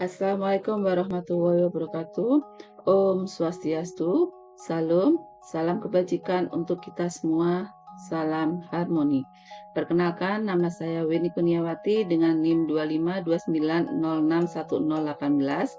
Assalamualaikum warahmatullahi wabarakatuh. Om Swastiastu, Salam, salam kebajikan untuk kita semua, salam harmoni. Perkenalkan, nama saya Weni Kurniawati dengan NIM 2529061018.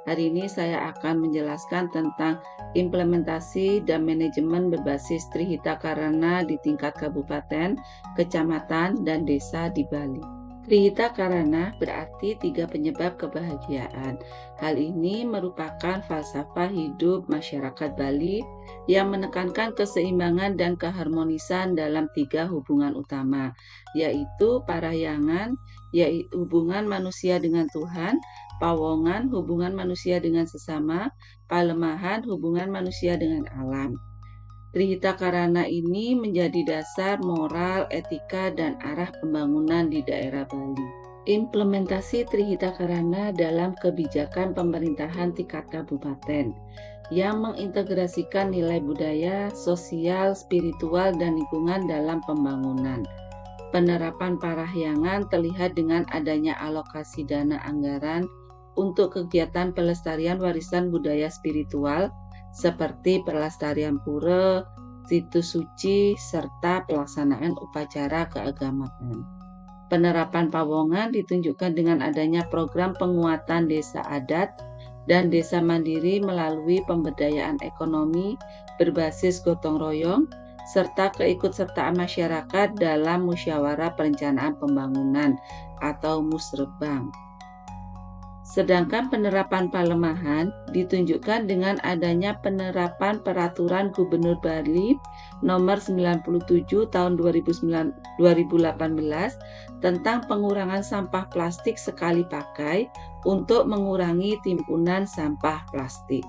Hari ini saya akan menjelaskan tentang implementasi dan manajemen berbasis Trihita Karana di tingkat kabupaten, kecamatan, dan desa di Bali. Trihita Karana berarti 3 penyebab kebahagiaan. Hal ini merupakan falsafah hidup masyarakat Bali yang menekankan keseimbangan dan keharmonisan dalam 3 hubungan utama, yaitu parahyangan, yaitu hubungan manusia dengan Tuhan, pawongan, hubungan manusia dengan sesama, palemahan, hubungan manusia dengan alam. Trihita Karana ini menjadi dasar moral, etika, dan arah pembangunan di daerah Bali. Implementasi Trihita Karana dalam kebijakan pemerintahan tingkat kabupaten yang mengintegrasikan nilai budaya, sosial, spiritual, dan lingkungan dalam pembangunan. Penerapan parahyangan terlihat dengan adanya alokasi dana anggaran untuk kegiatan pelestarian warisan budaya spiritual seperti pelestarian pura, situs suci, serta pelaksanaan upacara keagamaan. Penerapan pawongan ditunjukkan dengan adanya program penguatan desa adat dan desa mandiri melalui pemberdayaan ekonomi berbasis gotong royong, serta keikutsertaan masyarakat dalam musyawarah perencanaan pembangunan atau musrebang. Sedangkan penerapan palemahan ditunjukkan dengan adanya penerapan Peraturan Gubernur Bali Nomor 97 Tahun 2018 tentang pengurangan sampah plastik sekali pakai untuk mengurangi timbunan sampah plastik.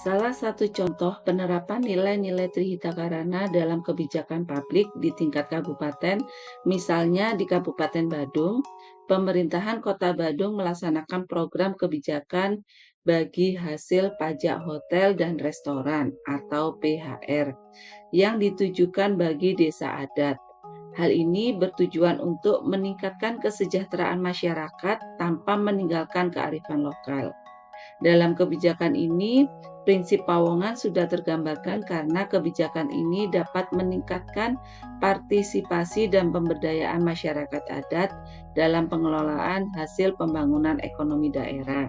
Salah satu contoh penerapan nilai-nilai Trihita Karana dalam kebijakan publik di tingkat kabupaten, misalnya di Kabupaten Badung, pemerintahan Kota Badung melaksanakan program kebijakan bagi hasil pajak hotel dan restoran atau PHR yang ditujukan bagi desa adat. Hal ini bertujuan untuk meningkatkan kesejahteraan masyarakat tanpa meninggalkan kearifan lokal. Dalam kebijakan ini, prinsip pawongan sudah tergambarkan karena kebijakan ini dapat meningkatkan partisipasi dan pemberdayaan masyarakat adat dalam pengelolaan hasil pembangunan ekonomi daerah.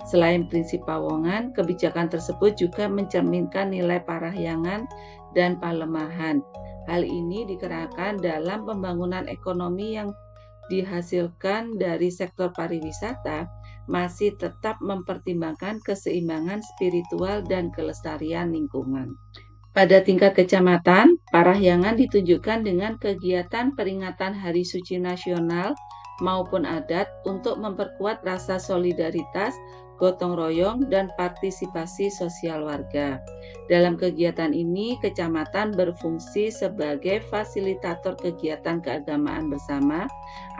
Selain prinsip pawongan, kebijakan tersebut juga mencerminkan nilai parahyangan dan palemahan. Hal ini dikerahkan dalam pembangunan ekonomi yang dihasilkan dari sektor pariwisata masih tetap mempertimbangkan keseimbangan spiritual dan kelestarian lingkungan. Pada tingkat kecamatan, parahyangan ditunjukkan dengan kegiatan peringatan Hari Suci Nasional maupun adat untuk memperkuat rasa solidaritas, gotong royong, dan partisipasi sosial warga. Dalam kegiatan ini, kecamatan berfungsi sebagai fasilitator kegiatan keagamaan bersama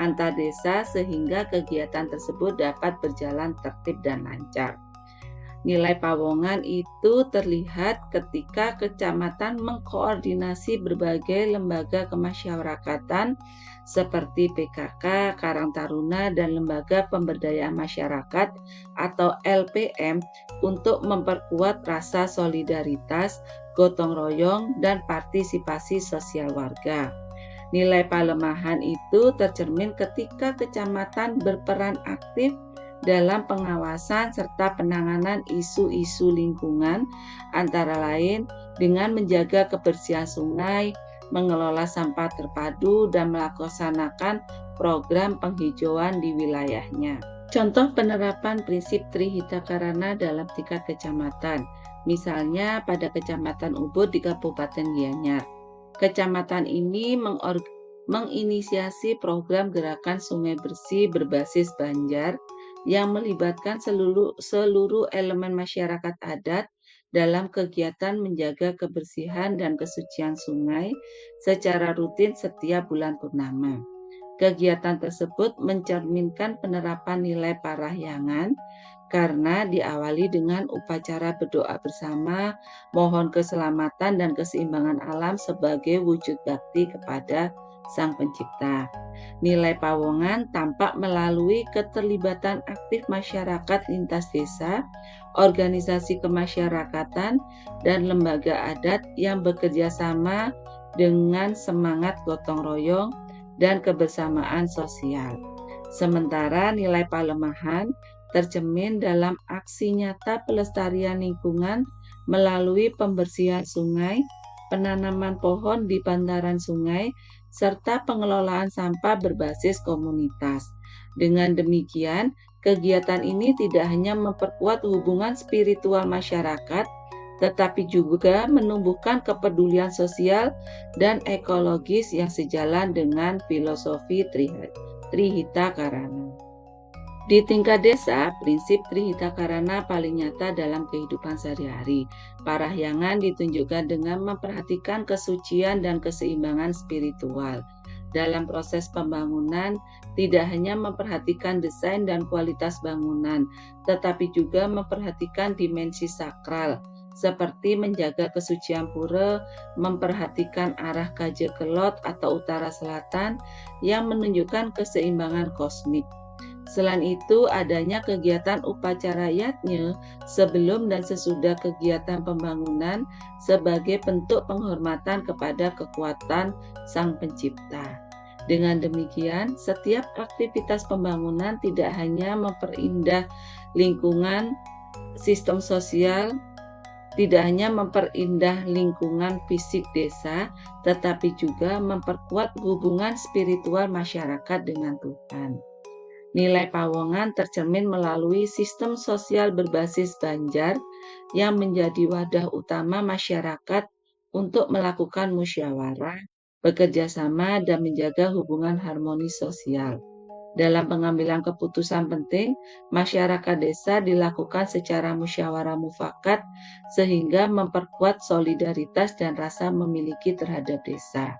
antar desa sehingga kegiatan tersebut dapat berjalan tertib dan lancar. Nilai pawongan itu terlihat ketika kecamatan mengkoordinasi berbagai lembaga kemasyarakatan seperti PKK, Karang Taruna, dan Lembaga Pemberdayaan Masyarakat atau LPM untuk memperkuat rasa solidaritas, gotong royong, dan partisipasi sosial warga. Nilai palemahan itu tercermin ketika kecamatan berperan aktif dalam pengawasan serta penanganan isu-isu lingkungan, antara lain dengan menjaga kebersihan sungai, mengelola sampah terpadu, dan melaksanakan program penghijauan di wilayahnya. Contoh penerapan prinsip Trihita Karana dalam tingkat kecamatan, misalnya pada Kecamatan Ubud di Kabupaten Gianyar. Kecamatan ini menginisiasi program gerakan sungai bersih berbasis Banjar yang melibatkan seluruh elemen masyarakat adat dalam kegiatan menjaga kebersihan dan kesucian sungai secara rutin setiap bulan purnama. Kegiatan tersebut mencerminkan penerapan nilai parahyangan karena diawali dengan upacara berdoa bersama, mohon keselamatan dan keseimbangan alam sebagai wujud bakti kepada Sang Pencipta. Nilai Pawongan tampak melalui keterlibatan aktif masyarakat lintas desa, organisasi kemasyarakatan, dan lembaga adat yang bekerja sama dengan semangat gotong royong dan kebersamaan sosial. Sementara nilai Palemahan tercermin dalam aksi nyata pelestarian lingkungan melalui pembersihan sungai, penanaman pohon di bantaran sungai, serta pengelolaan sampah berbasis komunitas. Dengan demikian, kegiatan ini tidak hanya memperkuat hubungan spiritual masyarakat, tetapi juga menumbuhkan kepedulian sosial dan ekologis yang sejalan dengan filosofi Trihita Karana. Di tingkat desa, prinsip Trihita Karana paling nyata dalam kehidupan sehari-hari. Parahyangan ditunjukkan dengan memperhatikan kesucian dan keseimbangan spiritual. Dalam proses pembangunan, tidak hanya memperhatikan desain dan kualitas bangunan, tetapi juga memperhatikan dimensi sakral, seperti menjaga kesucian pura, memperhatikan arah Kajekelot atau utara selatan yang menunjukkan keseimbangan kosmik. Selain itu, adanya kegiatan upacara yatnya sebelum dan sesudah kegiatan pembangunan sebagai bentuk penghormatan kepada kekuatan Sang Pencipta. Dengan demikian, setiap aktivitas pembangunan tidak hanya memperindah lingkungan, sistem sosial, tidak hanya memperindah lingkungan fisik desa, tetapi juga memperkuat hubungan spiritual masyarakat dengan Tuhan. Nilai Pawongan tercermin melalui sistem sosial berbasis Banjar yang menjadi wadah utama masyarakat untuk melakukan musyawarah, bekerja sama, dan menjaga hubungan harmonis sosial. Dalam pengambilan keputusan penting, masyarakat desa dilakukan secara musyawarah mufakat sehingga memperkuat solidaritas dan rasa memiliki terhadap desa.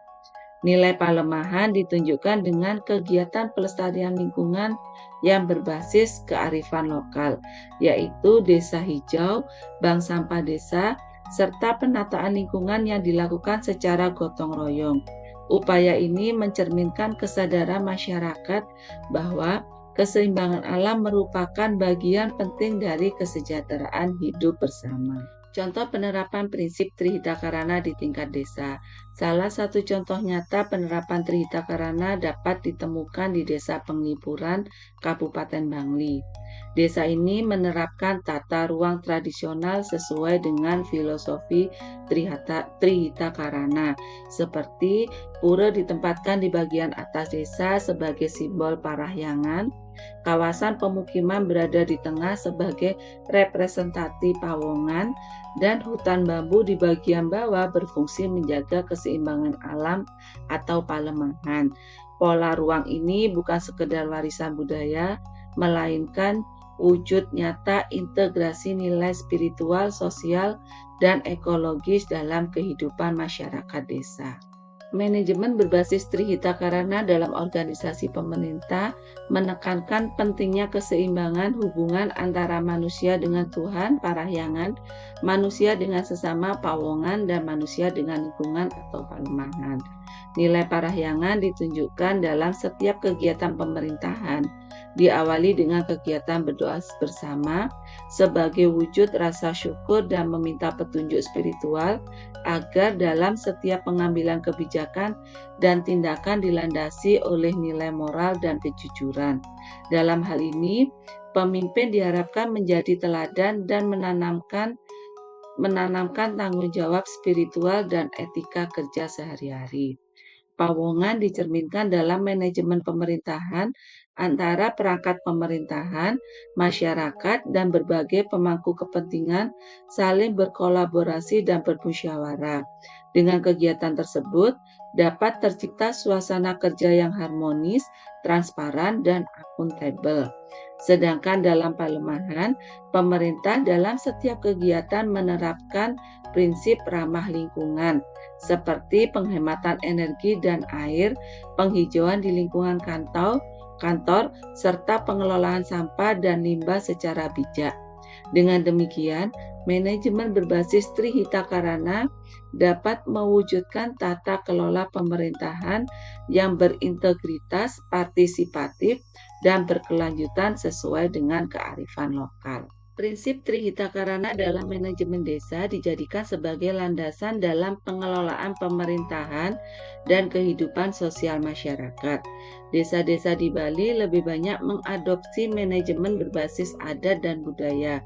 Nilai Palemahan ditunjukkan dengan kegiatan pelestarian lingkungan yang berbasis kearifan lokal, yaitu desa hijau, bank sampah desa, serta penataan lingkungan yang dilakukan secara gotong royong. Upaya ini mencerminkan kesadaran masyarakat bahwa keseimbangan alam merupakan bagian penting dari kesejahteraan hidup bersama. Contoh penerapan prinsip Trihita Karana di tingkat desa. Salah satu contoh nyata penerapan Trihita Karana dapat ditemukan di Desa Penglipuran, Kabupaten Bangli. Desa ini menerapkan tata ruang tradisional sesuai dengan filosofi Trihita Karana, seperti pura ditempatkan di bagian atas desa sebagai simbol parahyangan, kawasan pemukiman berada di tengah sebagai representasi Pawongan, dan hutan bambu di bagian bawah berfungsi menjaga keseimbangan alam atau Palemahan. Pola ruang ini bukan sekedar warisan budaya, melainkan wujud nyata integrasi nilai spiritual, sosial, dan ekologis dalam kehidupan masyarakat desa. Manajemen berbasis Trihita Karana dalam organisasi pemerintah menekankan pentingnya keseimbangan hubungan antara manusia dengan Tuhan, parahyangan, manusia dengan sesama Pawongan, dan manusia dengan lingkungan atau Palemahan. Nilai parahyangan ditunjukkan dalam setiap kegiatan pemerintahan, diawali dengan kegiatan berdoa bersama sebagai wujud rasa syukur dan meminta petunjuk spiritual agar dalam setiap pengambilan kebijakan dan tindakan dilandasi oleh nilai moral dan kejujuran. Dalam hal ini, pemimpin diharapkan menjadi teladan dan menanamkan tanggung jawab spiritual dan etika kerja sehari-hari. Pawongan dicerminkan dalam manajemen pemerintahan antara perangkat pemerintahan, masyarakat, dan berbagai pemangku kepentingan saling berkolaborasi dan bermusyawarah. Dengan kegiatan tersebut, dapat tercipta suasana kerja yang harmonis, transparan, dan akuntabel. Sedangkan dalam Palemahan, pemerintah dalam setiap kegiatan menerapkan prinsip ramah lingkungan, seperti penghematan energi dan air, penghijauan di lingkungan kantor, serta pengelolaan sampah dan limbah secara bijak. Dengan demikian, manajemen berbasis Trihita Karana dapat mewujudkan tata kelola pemerintahan yang berintegritas, partisipatif, dan berkelanjutan sesuai dengan kearifan lokal. Prinsip Trihita Karana dalam manajemen desa dijadikan sebagai landasan dalam pengelolaan pemerintahan dan kehidupan sosial masyarakat. Desa-desa di Bali lebih banyak mengadopsi manajemen berbasis adat dan budaya,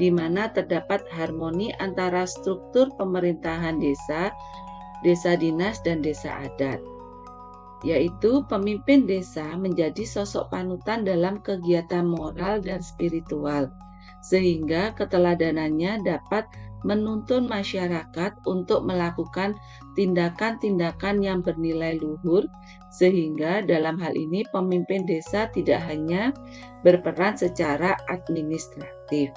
di mana terdapat harmoni antara struktur pemerintahan desa, desa dinas, dan desa adat, yaitu pemimpin desa menjadi sosok panutan dalam kegiatan moral dan spiritual, sehingga keteladanannya dapat menuntun masyarakat untuk melakukan tindakan-tindakan yang bernilai luhur, sehingga dalam hal ini pemimpin desa tidak hanya berperan secara administratif.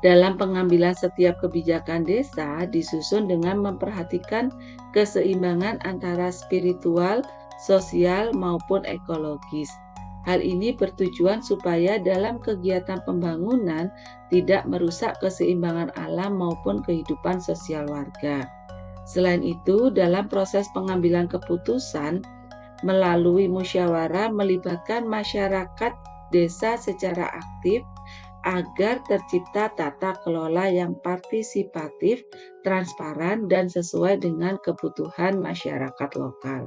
Dalam pengambilan setiap kebijakan desa disusun dengan memperhatikan keseimbangan antara spiritual, sosial, maupun ekologis. Hal ini bertujuan supaya dalam kegiatan pembangunan tidak merusak keseimbangan alam maupun kehidupan sosial warga. Selain itu, dalam proses pengambilan keputusan melalui musyawarah melibatkan masyarakat desa secara aktif agar tercipta tata kelola yang partisipatif, transparan, dan sesuai dengan kebutuhan masyarakat lokal.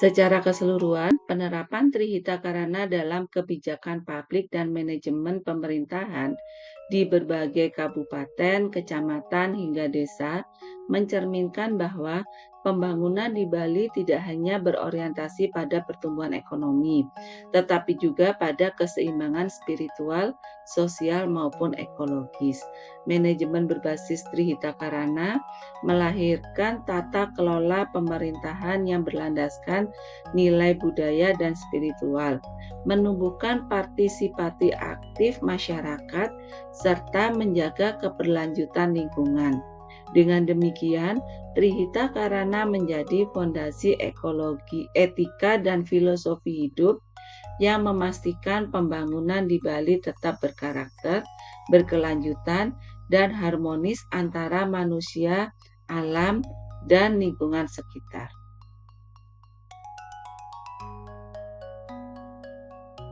Secara keseluruhan, penerapan Trihita Karana dalam kebijakan publik dan manajemen pemerintahan di berbagai kabupaten, kecamatan, hingga desa mencerminkan bahwa pembangunan di Bali tidak hanya berorientasi pada pertumbuhan ekonomi, tetapi juga pada keseimbangan spiritual, sosial, maupun ekologis. Manajemen berbasis Trihita Karana melahirkan tata kelola pemerintahan yang berlandaskan nilai budaya dan spiritual, menumbuhkan partisipasi aktif masyarakat, serta menjaga keberlanjutan lingkungan. Dengan demikian, Trihita Karana menjadi fondasi ekologi, etika, dan filosofi hidup yang memastikan pembangunan di Bali tetap berkarakter, berkelanjutan, dan harmonis antara manusia, alam, dan lingkungan sekitar.